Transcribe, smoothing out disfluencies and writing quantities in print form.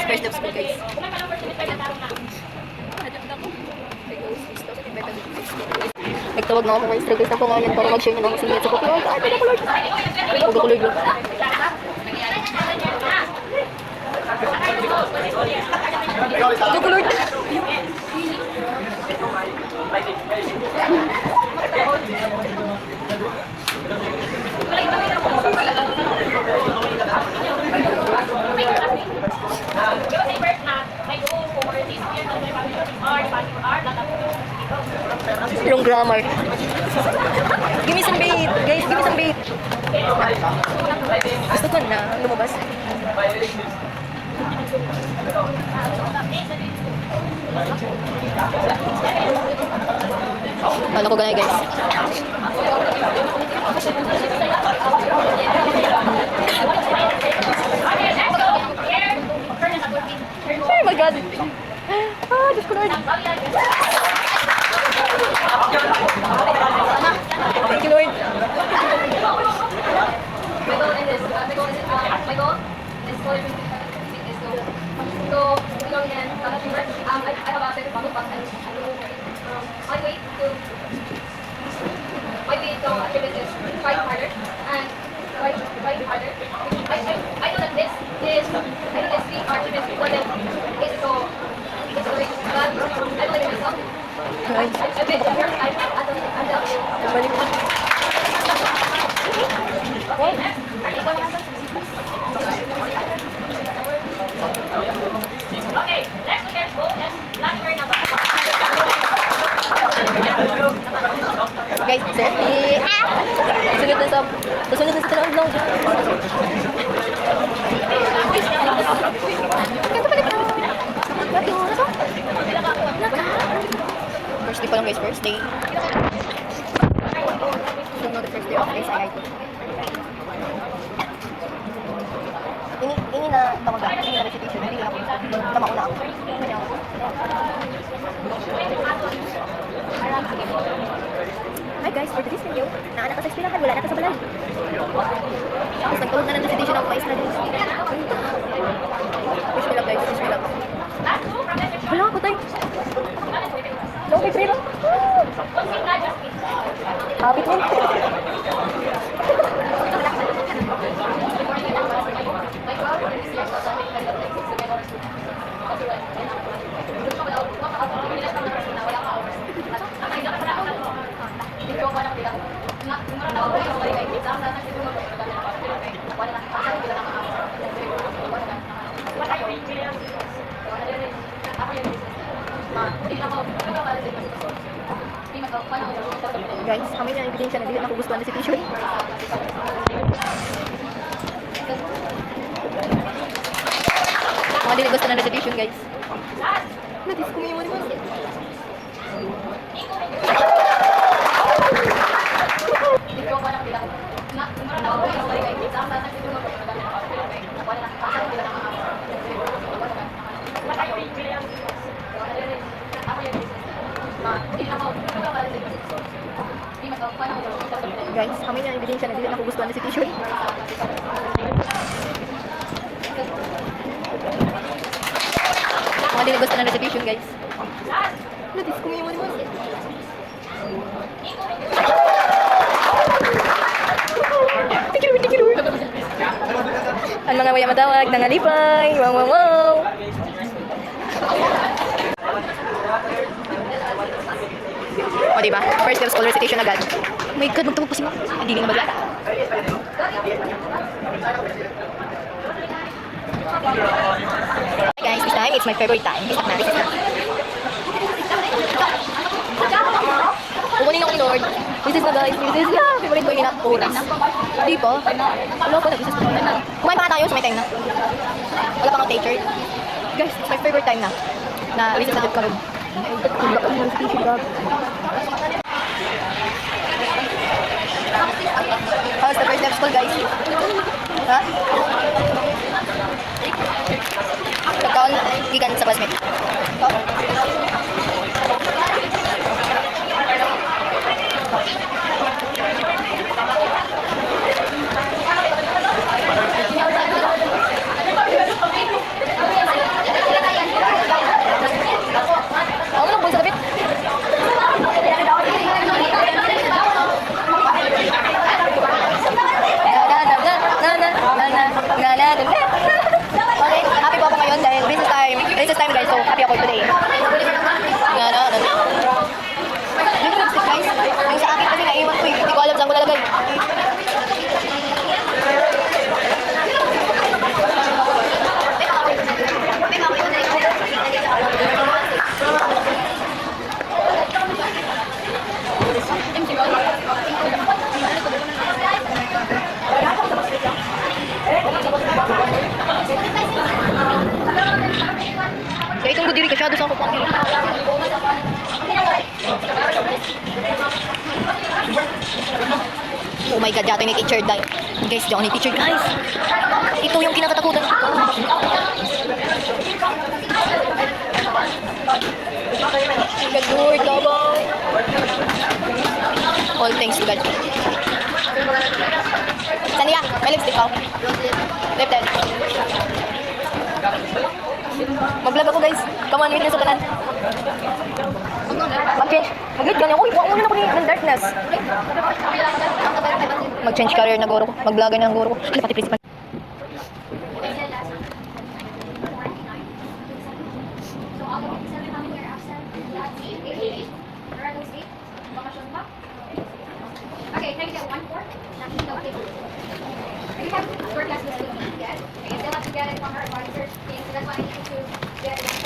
First of school, guys. Nagtawag na ako ng maestro guys ng pangalan para mag-share nyo ng singit sa Pokemon. Ay, pala ko Lord. Huwag ako Lord. Huwag ko Lord. Wrong grammar. Give me some bait. Guys, give me some bait. Gusto ko na lumabas. Ano ko ganyan guys? Oh my god. Ah, Diyos ko Lord. Thank you, Lord. Guys, selfie. Sunod na sa talong vlog. First day pa lang guys, first day. Don't know the first day of SIIT. Ini na tamaga, ini na recitation, hindi na ako. Tama ko na ako. Hi guys, for today's video, naanak ka sa eskwelahan, wala na ka sa balay. Tapos nagtawag na ng recitation ng vice na din. Wish me luck guys, wish me luck. Wala ako tayo. No, may prima. Habit mo. Guys, kami na ebidensya na dili na gustuhan na si Tishoy. Mga dili gusto na recitation guys. Natis kumiyo mo naman. Guys, kami na ebidensya na dili na gustuhan na si Tishoy. Mga dili gusto na recitation guys. Natis kumiyo mo naman. Ang mga waya matawag, nangalipay, wow wow wow. O diba? First day of school recitation agad. Oh my god, magtawag pa si Ma'am. Hindi na magla. Hi guys, this time, it's my favorite time. It's not recess na. Kukunin ako ni Lord. Recess na guys, recess na. Favorite ko yun na oras. Hindi pa. Wala ko na, recess na. Kumain pa nga tayo, so may time na. Wala pang teacher. Guys, it's my favorite time na. Na recess na karoon. How's the first day of school guys? Ha? Pagkaon, gigan sa classmate. So, happy ako today. Yan, yung lipstick guys, yung sa akin kasi naiwan ko eh. Hindi ko alam saan ko nalagay. Kaya itong diri ka siya, doon sa ako pang oh my god, yato yung teacher dahil. Guys, di ako ni teacher guys. Ito yung kinakatakutan. God Lord, Labo. All thanks to God. Saniya, may lipstick ako. Left hand. Mag-vlog ako guys. Come on, witness sa tanan. Mag-change. Mag-wait ganyan. Uy, buwan muna na ko ng darkness. Mag-change career na guro ko. Mag-vlogger na ng guro ko. Ay, pati principal. Okay, can I get 1/4? Okay. We have short classes this week, yes? Okay, I still have to get it from our advisor. Okay, so that's why I need to get it.